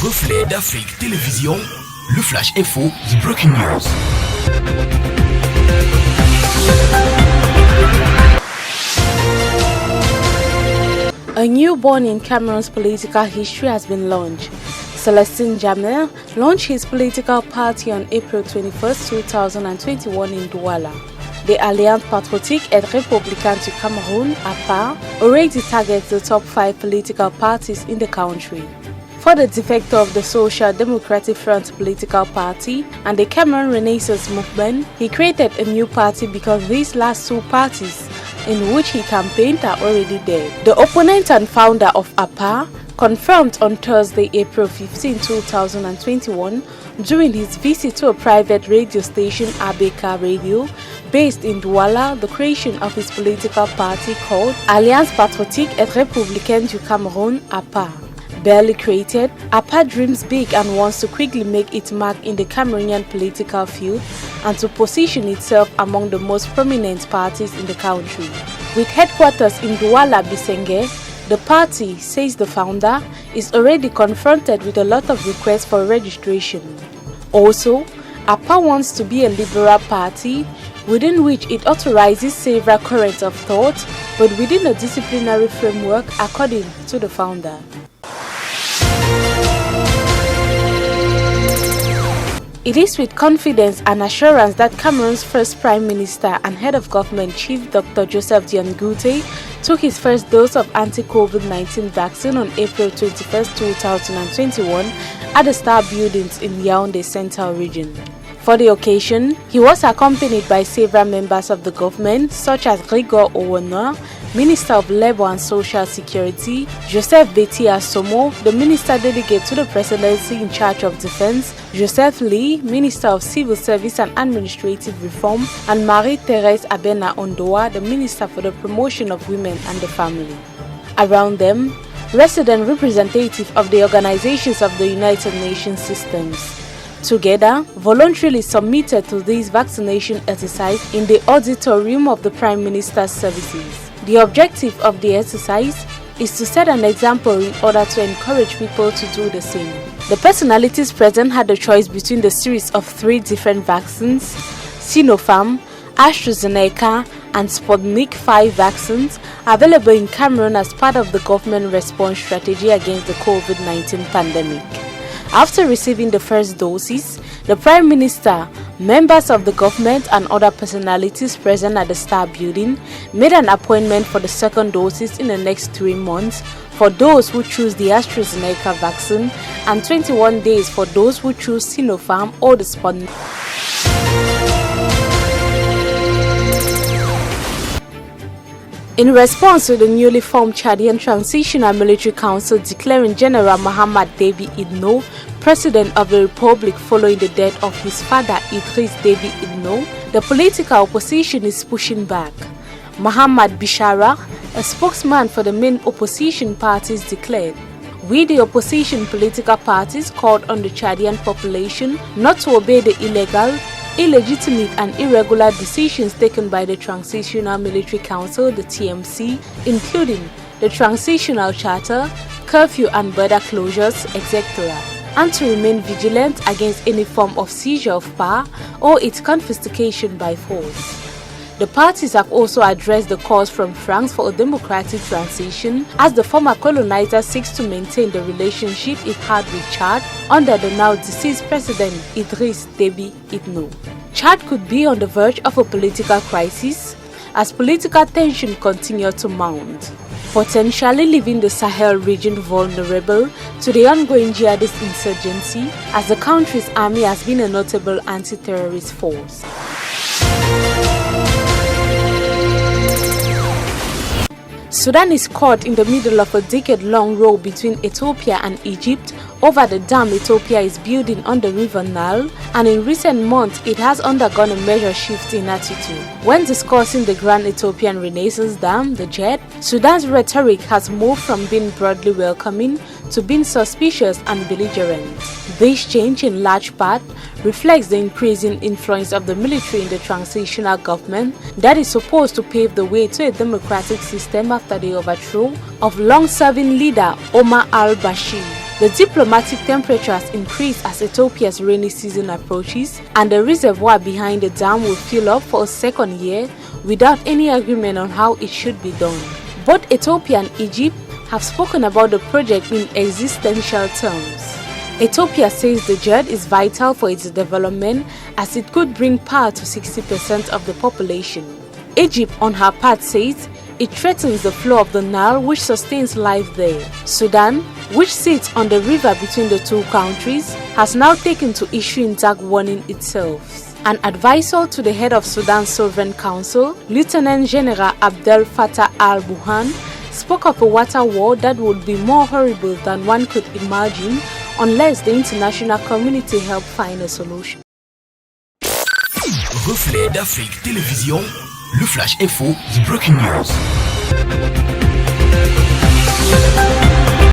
Reflet d'Afrique Télévision, le Flash Info, the Breaking News. A new born in Cameroon's political history has been launched. Celestin Jammeh launched his political party on April 21, 2021 in Douala. The Alliance Patriotique et Républicaine du Cameroun, APA, already targets the top 5 political parties in the country. For the defector of the Social Democratic Front political party and the Cameroon Renaissance Movement, he created a new party because these last two parties in which he campaigned are already dead. The opponent and founder of APA confirmed on Thursday, April 15, 2021, during his visit to a private radio station, ABK Radio, based in Douala, the creation of his political party called Alliance Patriotique et Républicaine du Cameroun, APA. Barely created, APA dreams big and wants to quickly make its mark in the Cameroonian political field and to position itself among the most prominent parties in the country. With headquarters in Douala Bisenge, the party, says the founder, is already confronted with a lot of requests for registration. Also, APA wants to be a liberal party within which it authorizes several currents of thought, but within a disciplinary framework, according to the founder. It is with confidence and assurance that Cameroon's first Prime Minister and Head of Government, Chief Dr. Joseph Dion Ngouté, took his first dose of anti-COVID-19 vaccine on April 21, 2021 at the Star Buildings in Yaoundé Central Region. For the occasion, he was accompanied by several members of the government such as Grigor Owona, Minister of Labour and Social Security, Joseph Betty Asomo, the Minister Delegate to the Presidency in charge of Defense, Joseph Lee, Minister of Civil Service and Administrative Reform, and Marie-Thérèse Abena Ondoa, the Minister for the Promotion of Women and the Family. Around them, resident representatives of the organizations of the United Nations systems. Together, voluntarily submitted to this vaccination exercise in the auditorium of the Prime Minister's services. The objective of the exercise is to set an example in order to encourage people to do the same. The personalities present had a choice between the series of 3 different vaccines, Sinopharm, AstraZeneca, and Sputnik 5 vaccines available in Cameroon as part of the government response strategy against the COVID-19 pandemic. After receiving the first doses, the Prime Minister, members of the government and other personalities present at the Star Building made an appointment for the second doses in the next 3 months for those who choose the AstraZeneca vaccine and 21 days for those who choose Sinopharm or the Sputnik. In response to the newly formed Chadian Transitional Military Council declaring General Mohamed Déby Itno President of the Republic following the death of his father Idriss Déby Itno, the political opposition is pushing back. Mohamed Bishara, a spokesman for the main opposition parties, declared, "We, the opposition political parties, called on the Chadian population not to obey the illegal, illegitimate and irregular decisions taken by the Transitional Military Council, the TMC, including the Transitional Charter, curfew and border closures, etc., and to remain vigilant against any form of seizure of power or its confiscation by force." The parties have also addressed the calls from France for a democratic transition as the former colonizer seeks to maintain the relationship it had with Chad under the now deceased President Idriss Déby Itno. Chad could be on the verge of a political crisis as political tension continues to mount, potentially leaving the Sahel region vulnerable to the ongoing jihadist insurgency as the country's army has been a notable anti-terrorist force. Sudan is caught in the middle of a decade-long row between Ethiopia and Egypt over the dam Ethiopia is building on the River Nile, and in recent months it has undergone a major shift in attitude. When discussing the Grand Ethiopian Renaissance Dam, the JED, Sudan's rhetoric has moved from being broadly welcoming to being suspicious and belligerent. This change in large part reflects the increasing influence of the military in the transitional government that is supposed to pave the way to a democratic system after the overthrow of long-serving leader Omar al-Bashir. The diplomatic temperature has increased as Ethiopia's rainy season approaches, and the reservoir behind the dam will fill up for a second year without any agreement on how it should be done. Both Ethiopia and Egypt have spoken about the project in existential terms. Ethiopia says the JED is vital for its development as it could bring power to 60% of the population. Egypt, on her part, says it threatens the flow of the Nile, which sustains life there. Sudan, which sits on the river between the two countries, has now taken to issuing dark warning itself. An advisor to the head of Sudan's Sovereign Council, Lieutenant General Abdel Fattah al-Burhan, spoke of a water war that would be more horrible than one could imagine unless the international community helped find a solution. Reflet d'Afrique Télévision, le Flash Info, the Breaking News.